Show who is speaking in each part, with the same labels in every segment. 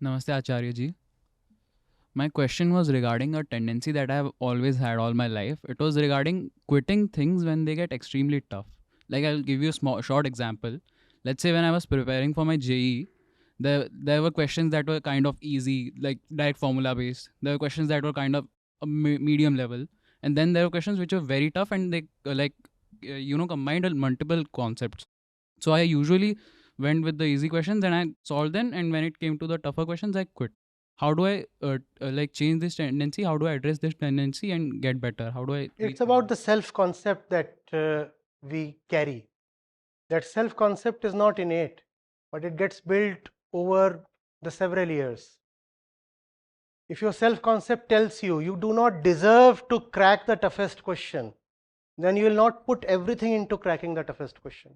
Speaker 1: Namaste, Acharya ji. My question was regarding a tendency that I have always had all my life. It was regarding quitting things when they get extremely tough. Like I'll give you a short example. Let's say when I was preparing for my JEE, there were questions that were kind of easy, like direct formula based. There were questions that were kind of a medium level, and then there were questions which were very tough and they combined multiple concepts. So I usually went with the easy questions and I solved them. And when it came to the tougher questions, I quit. How do I change this tendency? How do I address this tendency and get better? How do I?
Speaker 2: It's about the self-concept that we carry. That self-concept is not innate, but it gets built over the several years. If your self-concept tells you you do not deserve to crack the toughest question, then you will not put everything into cracking the toughest question.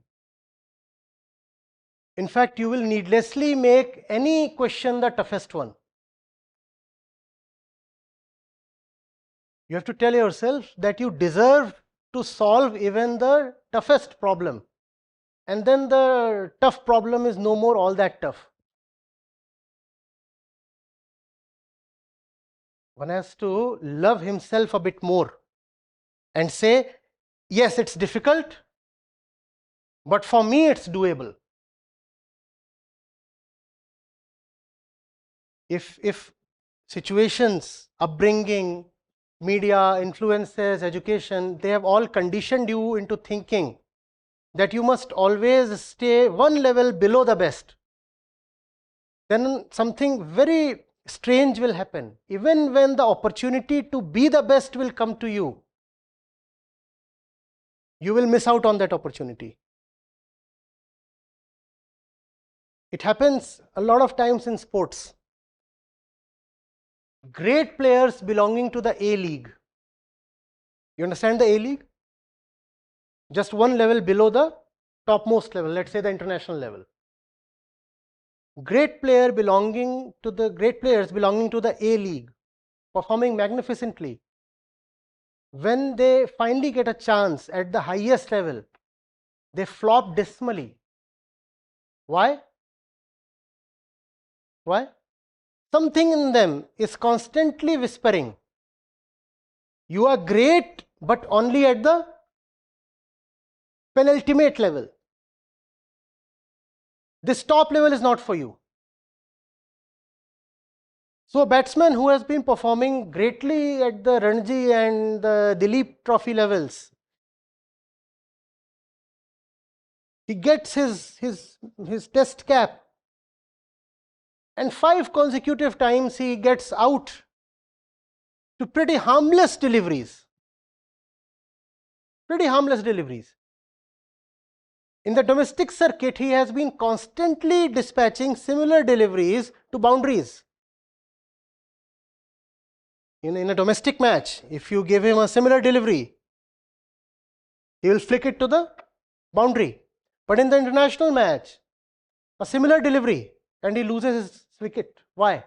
Speaker 2: In fact, you will needlessly make any question the toughest one. You have to tell yourself that you deserve to solve even the toughest problem. And then the tough problem is no more all that tough. One has to love himself a bit more and say, yes, it's difficult, but for me it's doable. If situations, upbringing, media, influences, education, they have all conditioned you into thinking that you must always stay one level below the best, then something very strange will happen. Even when the opportunity to be the best will come to you, you will miss out on that opportunity. It happens a lot of times in sports. Great players belonging to the A League. You understand the A League? Just one level below the topmost level, let's say the international level. Great players belonging to the A League, performing magnificently. When they finally get a chance at the highest level, they flop dismally. Why? Why? Something in them is constantly whispering, you are great, but only at the penultimate level. This top level is not for you. So a batsman who has been performing greatly at the Ranji and the Dilip Trophy levels, he gets his test cap, and 5 consecutive times he gets out to pretty harmless deliveries. In the domestic circuit, he has been constantly dispatching similar deliveries to boundaries. In a domestic match, if you give him a similar delivery, he will flick it to the boundary. But in the international match, a similar delivery and he loses his wicket. Why?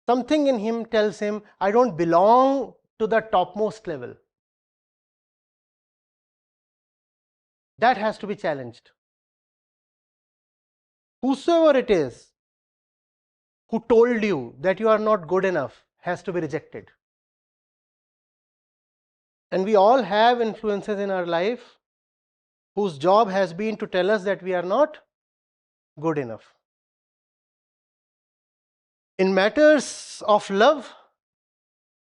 Speaker 2: Something in him tells him, I don't belong to the topmost level. That has to be challenged. Whosoever it is who told you that you are not good enough has to be rejected. And we all have influences in our life whose job has been to tell us that we are not good enough. In matters of love,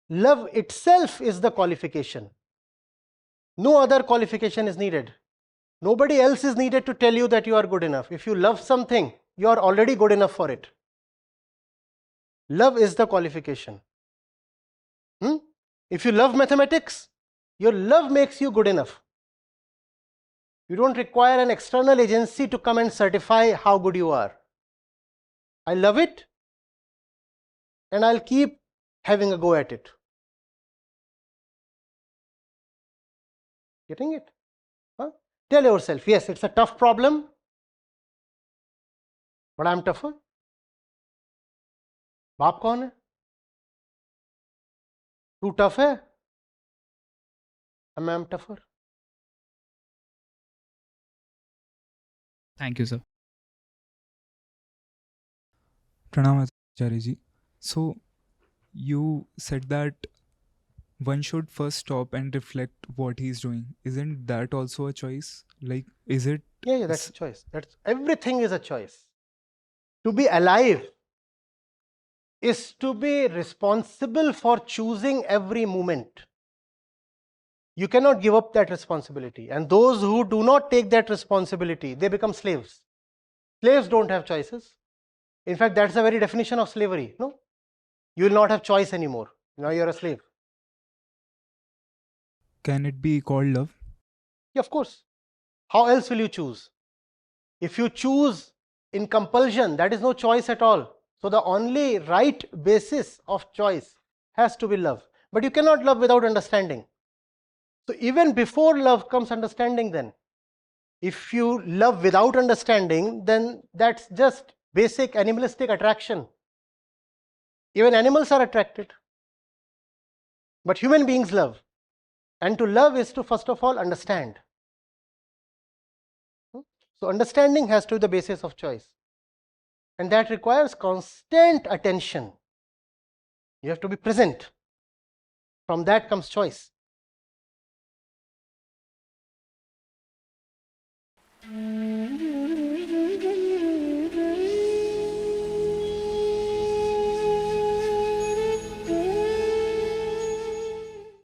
Speaker 2: love itself is the qualification. No other qualification is needed. Nobody else is needed to tell you that you are good enough. If you love something, you are already good enough for it. Love is the qualification. If you love mathematics, your love makes you good enough. You don't require an external agency to come and certify how good you are. I love it and I'll keep having a go at it. Getting it? Tell yourself, yes, it's a tough problem, but I'm tougher. बाप कौन है? तू tough है? I'm tougher.
Speaker 1: Thank you, sir.
Speaker 3: Pranam. Chariji. So you said that one should first stop and reflect what he's doing. Isn't that also a choice? Like, is it?
Speaker 2: Yeah, that's a choice. That's everything is a choice. To be alive is to be responsible for choosing every moment. You cannot give up that responsibility. And those who do not take that responsibility, they become slaves. Slaves don't have choices. In fact, that's the very definition of slavery. No, you will not have choice anymore. Now you're a slave.
Speaker 3: Can it be called love?
Speaker 2: Yeah, of course. How else will you choose? If you choose in compulsion, that is no choice at all. So the only right basis of choice has to be love. But you cannot love without understanding. So even before love comes understanding then. If you love without understanding, then that's just basic animalistic attraction. Even animals are attracted. But human beings love. And to love is to first of all understand. So understanding has to be the basis of choice. And that requires constant attention. You have to be present. From that comes choice.